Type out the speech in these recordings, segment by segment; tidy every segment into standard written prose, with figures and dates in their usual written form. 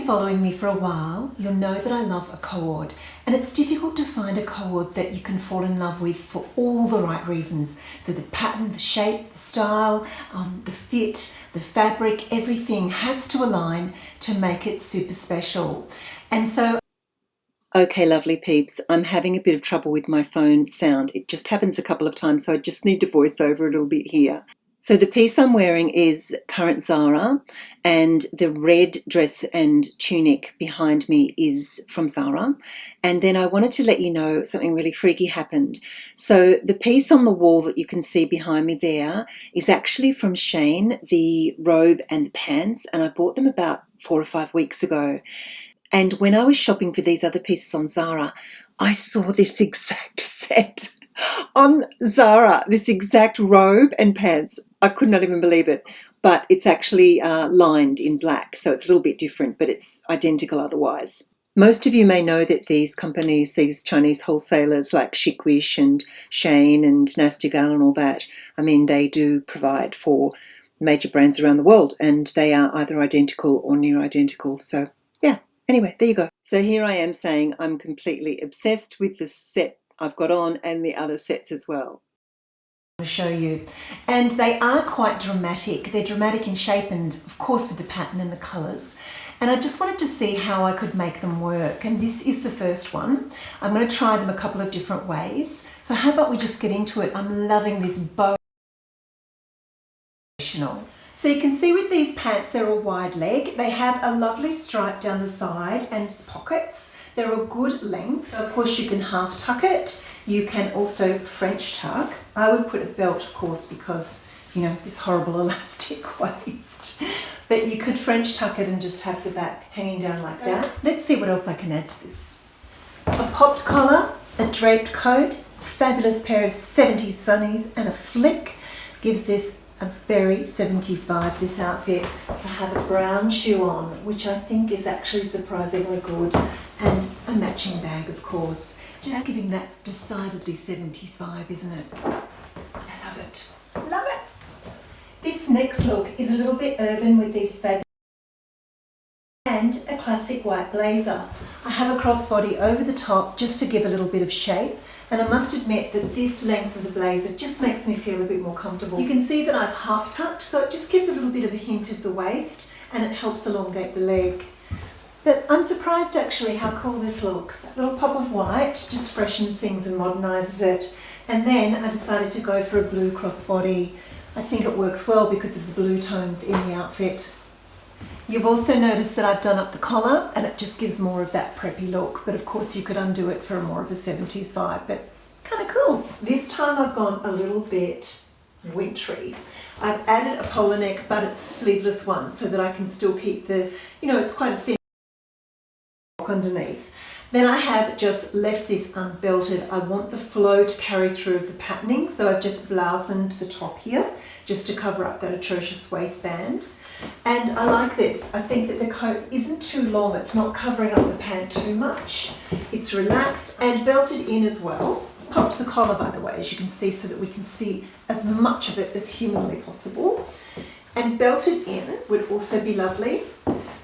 following me for a while, you'll know that I love a cord, and it's difficult to find a cord that you can fall in love with for all the right reasons. So the pattern, the shape, the style, the fit, the fabric, everything has to align to make it super special. And so okay, lovely peeps, I'm having a bit of trouble with my phone sound. It just happens a couple of times, so I just need to voice over a little bit here. So the piece I'm wearing is current Zara, and the red dress and tunic behind me is from Zara. And then I wanted to let you know something really freaky happened. So the piece on the wall that you can see behind me there is actually from Shein, the robe and the pants, and I bought them about 4 or 5 weeks ago. And when I was shopping for these other pieces on Zara, I saw this exact set on Zara, this exact robe and pants. I could not even believe it, but it's actually lined in black, so it's a little bit different, but it's identical otherwise. Most of you may know that these companies, these Chinese wholesalers like Chicwish and Shein and Nasty Gal and all that, I mean, they do provide for major brands around the world, and they are either identical or near identical. So yeah, anyway, there you go. So here I am saying I'm completely obsessed with the set I've got on and the other sets as well. To show you, and they are quite dramatic. They're dramatic in shape and of course with the pattern and the colours, and I just wanted to see how I could make them work, and this is the first one. I'm going to try them a couple of different ways, so how about we just get into it. I'm loving this bow. So you can see with these pants, they're a wide leg. They have a lovely stripe down the side and pockets. They're a good length. Of course, you can half tuck it. You can also French tuck. I would put a belt, of course, because, you know, this horrible elastic waist. But you could French tuck it and just have the back hanging down like that. Let's see what else I can add to this. A popped collar, a draped coat, a fabulous pair of 70s sunnies and a flick gives this a very 70s vibe, this outfit. I have a brown shoe on, which I think is actually surprisingly good, and a matching bag, of course. It's just giving that decidedly 70s vibe, isn't it? I love it. Love it! This next look is a little bit urban with these fabulous and a classic white blazer. I have a crossbody over the top just to give a little bit of shape. And I must admit that this length of the blazer just makes me feel a bit more comfortable. You can see that I've half tucked, so it just gives a little bit of a hint of the waist and it helps elongate the leg. But I'm surprised actually how cool this looks. A little pop of white just freshens things and modernises it. And then I decided to go for a blue crossbody. I think it works well because of the blue tones in the outfit. You've also noticed that I've done up the collar and it just gives more of that preppy look, but of course you could undo it for more of a 70s vibe, but it's kind of cool. This time I've gone a little bit wintry. I've added a polar neck, but it's a sleeveless one so that I can still keep the, you know, it's quite a thin underneath. Then I have just left this unbelted. I want the flow to carry through of the patterning, so I've just blazoned the top here just to cover up that atrocious waistband. And I like this. I think that the coat isn't too long. It's not covering up the pant too much. It's relaxed and belted in as well. Popped the collar, by the way, as you can see, so that we can see as much of it as humanly possible. And belted in would also be lovely.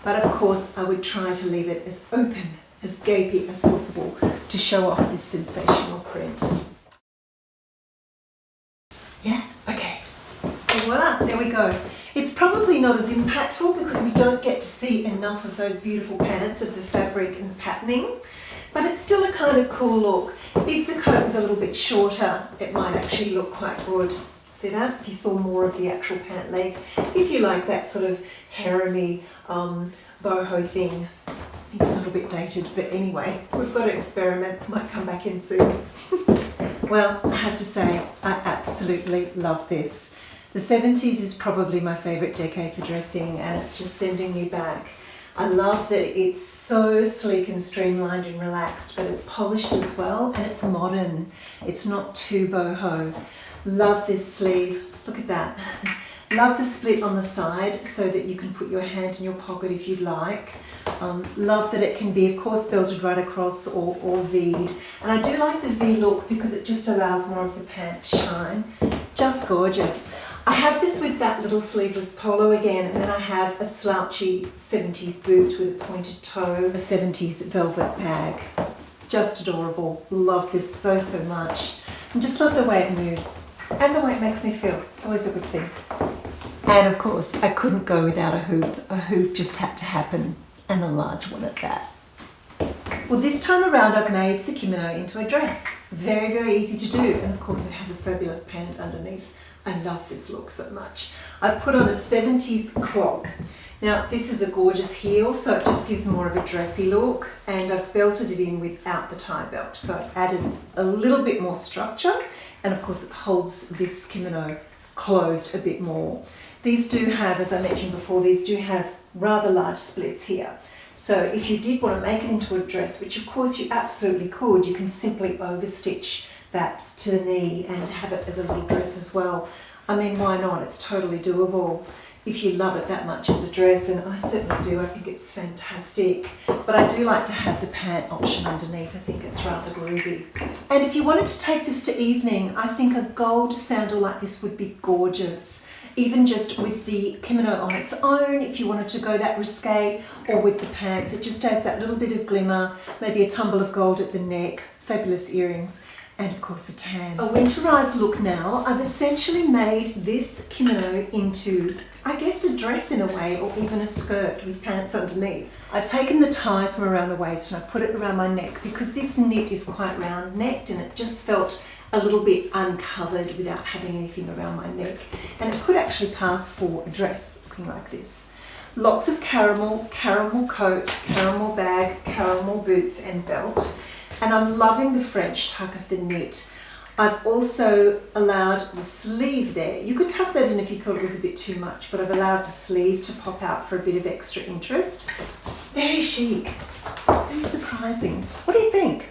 But of course, I would try to leave it as open, as gapey as possible to show off this sensational print. Yeah, okay. And voila, there we go. It's probably not as impactful because we don't get to see enough of those beautiful pants of the fabric and the patterning, but it's still a kind of cool look. If the coat was a little bit shorter, it might actually look quite good. See that? If you saw more of the actual pant leg. If you like that sort of harem-y, boho thing. I think it's a little bit dated, but anyway, we've got to experiment. Might come back in soon. Well, I have to say, I absolutely love this. The 70s is probably my favourite decade for dressing, and it's just sending me back. I love that it's so sleek and streamlined and relaxed, but it's polished as well, and it's modern. It's not too boho. Love this sleeve. Look at that. Love the split on the side so that you can put your hand in your pocket if you'd like. Love that it can be, of course, belted right across or V'd. And I do like the V look because it just allows more of the pant to shine. Just gorgeous. I have this with that little sleeveless polo again, and then I have a slouchy 70s boot with a pointed toe, a 70s velvet bag. Just adorable. Love this so, so much. And just love the way it moves and the way it makes me feel. It's always a good thing. And of course, I couldn't go without a hoop. A hoop just had to happen, and a large one at that. Well, this time around I've made the kimono into a dress. Very, very easy to do. And of course it has a fabulous pant underneath. I love this look so much. I've put on a 70s clog. Now this is a gorgeous heel, so it just gives more of a dressy look, and I've belted it in without the tie belt. So I've added a little bit more structure, and of course it holds this kimono closed a bit more. These do have, as I mentioned before, these do have rather large splits here. So if you did want to make it into a dress, which of course you absolutely could, you can simply overstitch that to the knee and have it as a little dress as well. I mean, why not? It's totally doable if you love it that much as a dress, and I certainly do. I think it's fantastic. But I do like to have the pant option underneath. I think it's rather groovy. And if you wanted to take this to evening, I think a gold sandal like this would be gorgeous. Even just with the kimono on its own, if you wanted to go that risque, or with the pants, it just adds that little bit of glimmer, maybe a tumble of gold at the neck, fabulous earrings, and of course a tan. A winterized look now. I've essentially made this kimono into, I guess, a dress in a way, or even a skirt with pants underneath. I've taken the tie from around the waist and I've put it around my neck because this knit is quite round necked, and it just felt a little bit uncovered without having anything around my neck. And it could actually pass for a dress looking like this. Lots of caramel coat, caramel bag, caramel boots and belt. And I'm loving the French tuck of the knit. I've also allowed the sleeve there. You could tuck that in if you thought it was a bit too much, but I've allowed the sleeve to pop out for a bit of extra interest. Very chic, very surprising. What do you think?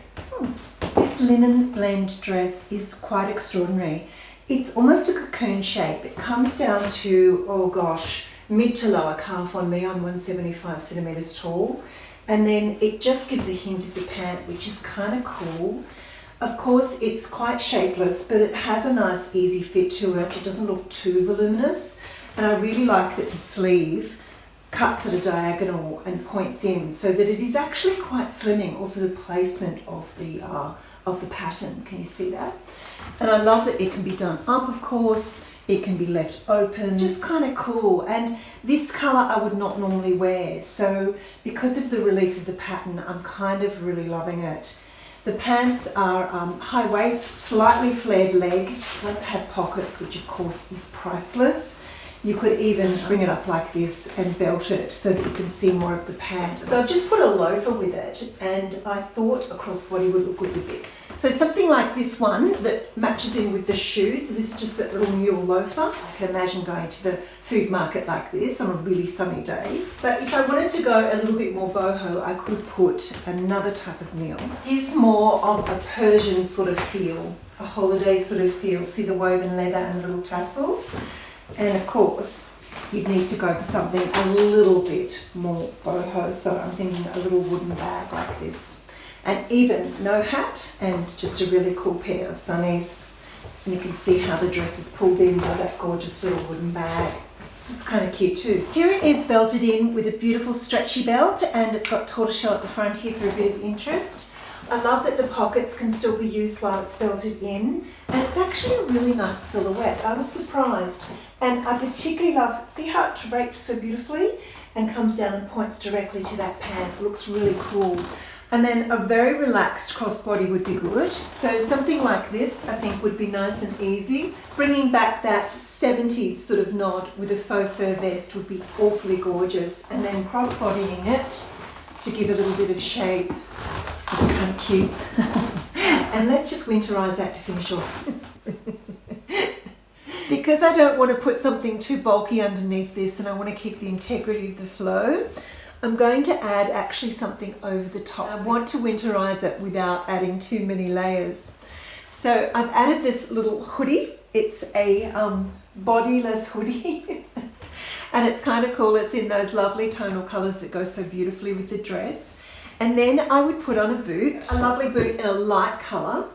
This linen blend dress is quite extraordinary. It's almost a cocoon shape. It comes down to, oh gosh, mid to lower calf on me. I'm 175 centimeters tall. And then it just gives a hint of the pant, which is kind of cool. Of course, it's quite shapeless, but it has a nice easy fit to it. It doesn't look too voluminous. And I really like that the sleeve cuts at a diagonal and points in, so that it is actually quite slimming. Also the placement of the pattern, can you see that? And I love that it can be done up, of course, it can be left open. It's just kind of cool, and this colour I would not normally wear, so because of the relief of the pattern, I'm kind of really loving it. The pants are high waist, slightly flared leg, it does have pockets, which of course is priceless. You could even bring it up like this and belt it so that you can see more of the pant. So I've just put a loafer with it, and I thought a crossbody would look good with this. So something like this one that matches in with the shoes. So this is just that little mule loafer. I can imagine going to the food market like this on a really sunny day. But if I wanted to go a little bit more boho, I could put another type of mule. Gives more of a Persian sort of feel, a holiday sort of feel. See the woven leather and little tassels? And of course, you'd need to go for something a little bit more boho, so I'm thinking a little wooden bag like this. And even no hat, and just a really cool pair of sunnies. And you can see how the dress is pulled in by that gorgeous little wooden bag. It's kind of cute too. Here it is belted in with a beautiful stretchy belt, and it's got tortoiseshell at the front here for a bit of interest. I love that the pockets can still be used while it's belted in, and it's actually a really nice silhouette. I was surprised, and I particularly love, see how it drapes so beautifully and comes down and points directly to that pant. It looks really cool. And then a very relaxed crossbody would be good. So something like this I think would be nice and easy. Bringing back that 70s sort of nod with a faux fur vest would be awfully gorgeous. And then crossbodying it to give a little bit of shape. It's kind of cute. And let's just winterize that to finish off. Because I don't want to put something too bulky underneath this, and I want to keep the integrity of the flow, I'm going to add actually something over the top. I want to winterize it without adding too many layers. So I've added this little hoodie. It's a bodyless hoodie. And it's kind of cool. It's in those lovely tonal colors that go so beautifully with the dress. And then I would put on a boot, a lovely boot in a light color.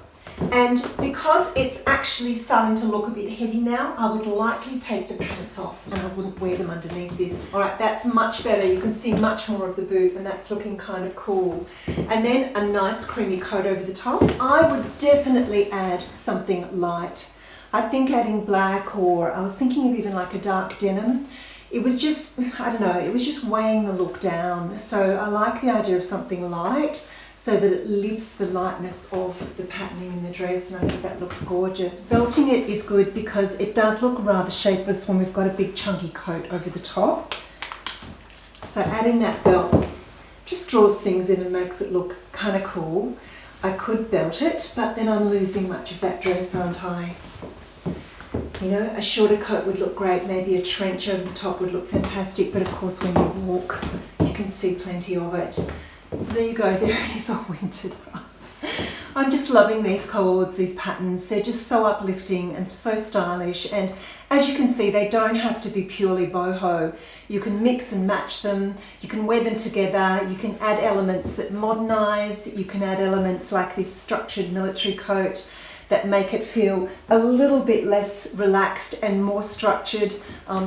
And because it's actually starting to look a bit heavy now, I would likely take the pants off and I wouldn't wear them underneath this. All right, that's much better. You can see much more of the boot and that's looking kind of cool. And then a nice creamy coat over the top. I would definitely add something light. I think adding black, or I was thinking of even like a dark denim. It was just, I don't know, it was just weighing the look down. So I like the idea of something light, so that it lifts the lightness of the patterning in the dress, and I think that looks gorgeous. Belting it is good because it does look rather shapeless when we've got a big chunky coat over the top. So adding that belt just draws things in and makes it look kind of cool. I could belt it, but then I'm losing much of that dress, aren't I? You know, a shorter coat would look great, maybe a trench over the top would look fantastic, but of course when you walk, you can see plenty of it. So there you go, there it is all wintered up. I'm just loving these cords, these patterns. They're just so uplifting and so stylish. And as you can see, they don't have to be purely boho. You can mix and match them. You can wear them together. You can add elements that modernize. You can add elements like this structured military coat that make it feel a little bit less relaxed and more structured.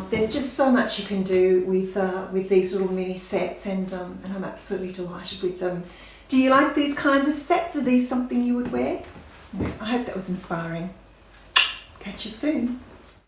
There's just so much you can do with these little mini sets, and I'm absolutely delighted with them. Do you like these kinds of sets? Are these something you would wear? I hope that was inspiring. Catch you soon.